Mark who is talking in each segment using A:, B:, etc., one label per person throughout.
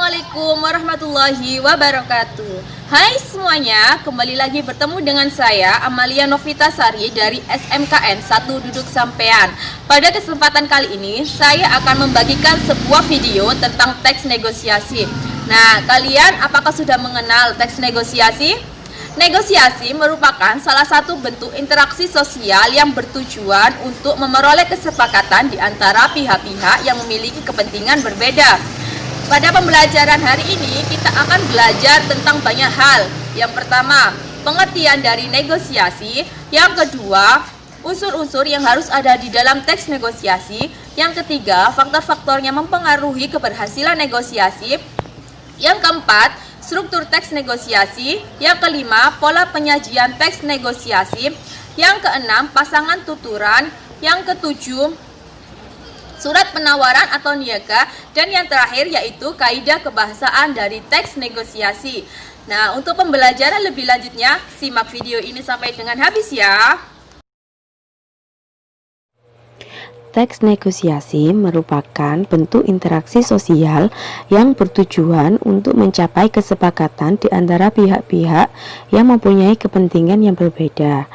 A: Assalamualaikum warahmatullahi wabarakatuh. Hai semuanya, kembali lagi bertemu dengan saya Amalia Novita Sari dari SMKN 1 Duduk Sampean. Pada kesempatan kali ini saya akan membagikan sebuah video tentang teks negosiasi. Nah, kalian apakah sudah mengenal teks negosiasi? Negosiasi merupakan salah satu bentuk interaksi sosial yang bertujuan untuk memperoleh kesepakatan di antara pihak-pihak yang memiliki kepentingan berbeda. Pada pembelajaran hari ini kita akan belajar tentang banyak hal. Yang pertama, pengertian dari negosiasi. Yang kedua, unsur-unsur yang harus ada di dalam teks negosiasi. Yang ketiga, faktor-faktor yang mempengaruhi keberhasilan negosiasi. Yang keempat, struktur teks negosiasi. Yang kelima, pola penyajian teks negosiasi. Yang keenam, pasangan tuturan. Yang ketujuh, surat penawaran atau niaga, dan yang terakhir yaitu kaidah kebahasaan dari teks negosiasi. Nah, untuk pembelajaran lebih lanjutnya, simak video ini sampai dengan habis ya.
B: Teks negosiasi merupakan bentuk interaksi sosial yang bertujuan untuk mencapai kesepakatan di antara pihak-pihak yang mempunyai kepentingan yang berbeda.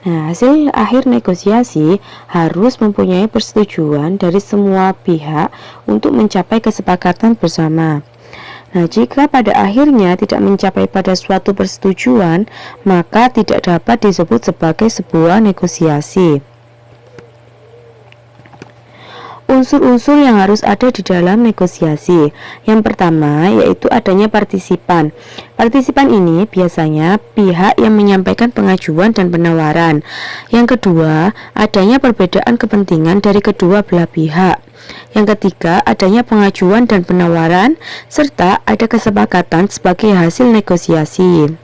B: Nah, hasil akhir negosiasi harus mempunyai persetujuan dari semua pihak untuk mencapai kesepakatan bersama. Nah, jika pada akhirnya tidak mencapai pada suatu persetujuan, maka tidak dapat disebut sebagai sebuah negosiasi. Unsur-unsur yang harus ada di dalam negosiasi. Yang pertama yaitu adanya partisipan. Partisipan ini biasanya pihak yang menyampaikan pengajuan dan penawaran. Yang kedua, adanya perbedaan kepentingan dari kedua belah pihak. Yang ketiga, adanya pengajuan dan penawaran serta ada kesepakatan sebagai hasil negosiasi.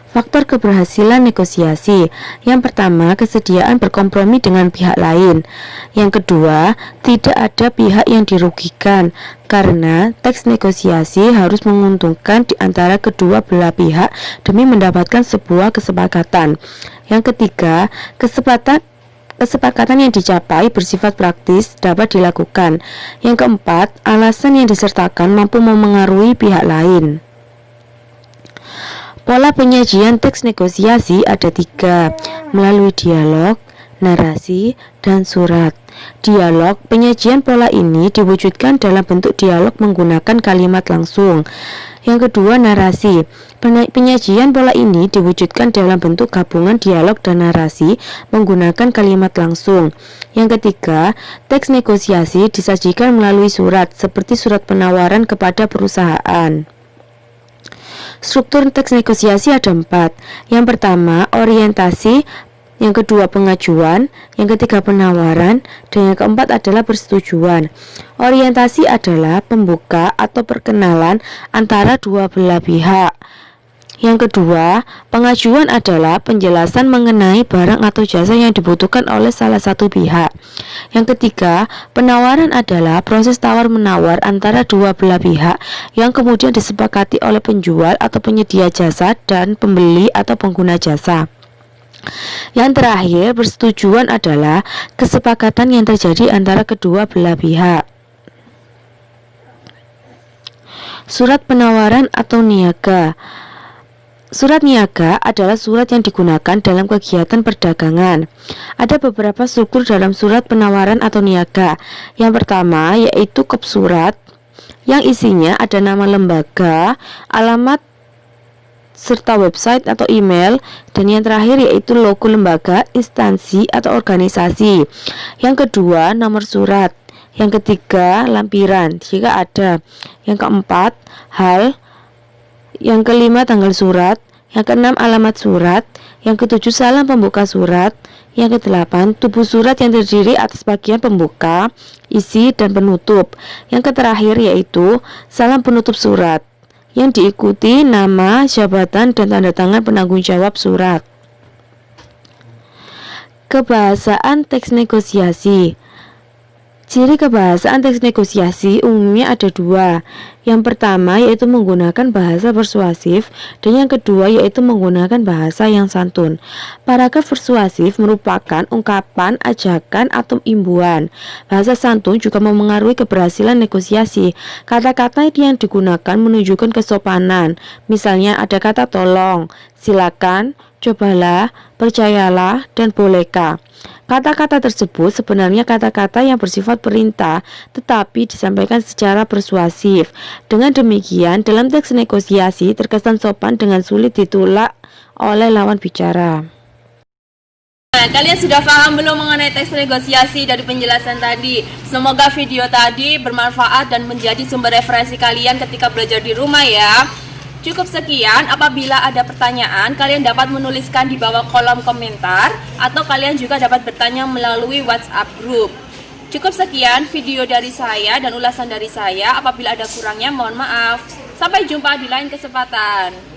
B: Faktor keberhasilan negosiasi. Yang pertama, kesediaan berkompromi dengan pihak lain. Yang kedua, tidak ada pihak yang dirugikan karena teks negosiasi harus menguntungkan di antara kedua belah pihak demi mendapatkan sebuah kesepakatan. Yang ketiga, kesepakatan yang dicapai bersifat praktis dapat dilakukan. Yang keempat, alasan yang disertakan mampu memengaruhi pihak lain. Pola penyajian teks negosiasi ada 3, melalui dialog, narasi, dan surat. Dialog, penyajian pola ini diwujudkan dalam bentuk dialog menggunakan kalimat langsung. Yang kedua, narasi. Penyajian pola ini diwujudkan dalam bentuk gabungan dialog dan narasi menggunakan kalimat langsung. Yang ketiga, teks negosiasi disajikan melalui surat, seperti surat penawaran kepada perusahaan. Struktur teks negosiasi ada 4. Yang pertama, orientasi. Yang kedua, pengajuan. Yang ketiga, penawaran. Dan yang keempat adalah persetujuan. Orientasi adalah pembuka atau perkenalan antara dua belah pihak. Yang kedua, pengajuan adalah penjelasan mengenai barang atau jasa yang dibutuhkan oleh salah satu pihak. Yang ketiga, penawaran adalah proses tawar-menawar antara dua belah pihak yang kemudian disepakati oleh penjual atau penyedia jasa dan pembeli atau pengguna jasa. Yang terakhir, persetujuan adalah kesepakatan yang terjadi antara kedua belah pihak. Surat penawaran atau niaga. Surat niaga adalah surat yang digunakan dalam kegiatan perdagangan. Ada beberapa struktur dalam surat penawaran atau niaga. Yang pertama yaitu kop surat, yang isinya ada nama lembaga, alamat, serta website atau email. Dan yang terakhir yaitu logo lembaga, instansi atau organisasi. Yang kedua, nomor surat. Yang ketiga, lampiran jika ada. Yang keempat, hal. Yang kelima, tanggal surat. Yang keenam, alamat surat. Yang ketujuh, salam pembuka surat. Yang kedelapan, tubuh surat yang terdiri atas bagian pembuka, isi, dan penutup. Yang terakhir yaitu salam penutup surat, yang diikuti nama, jabatan, dan tanda tangan penanggung jawab surat. Kebahasaan teks negosiasi. Ciri kebahasaan teks negosiasi umumnya ada dua. Yang pertama yaitu menggunakan bahasa persuasif, dan yang kedua yaitu menggunakan bahasa yang santun. Paragraf persuasif merupakan ungkapan, ajakan, atau imbuhan. Bahasa santun juga memengaruhi keberhasilan negosiasi. Kata-kata yang digunakan menunjukkan kesopanan. Misalnya ada kata tolong, silakan, cobalah, percayalah, dan bolehkah. Kata-kata tersebut sebenarnya kata-kata yang bersifat perintah, tetapi disampaikan secara persuasif. Dengan demikian, dalam teks negosiasi terkesan sopan dengan sulit ditolak oleh lawan bicara.
A: Nah, kalian sudah paham belum mengenai teks negosiasi dari penjelasan tadi? Semoga video tadi bermanfaat dan menjadi sumber referensi kalian ketika belajar di rumah ya. Cukup sekian, apabila ada pertanyaan, kalian dapat menuliskan di bawah kolom komentar, atau kalian juga dapat bertanya melalui WhatsApp group. Cukup sekian video dari saya dan ulasan dari saya, apabila ada kurangnya mohon maaf. Sampai jumpa di lain kesempatan.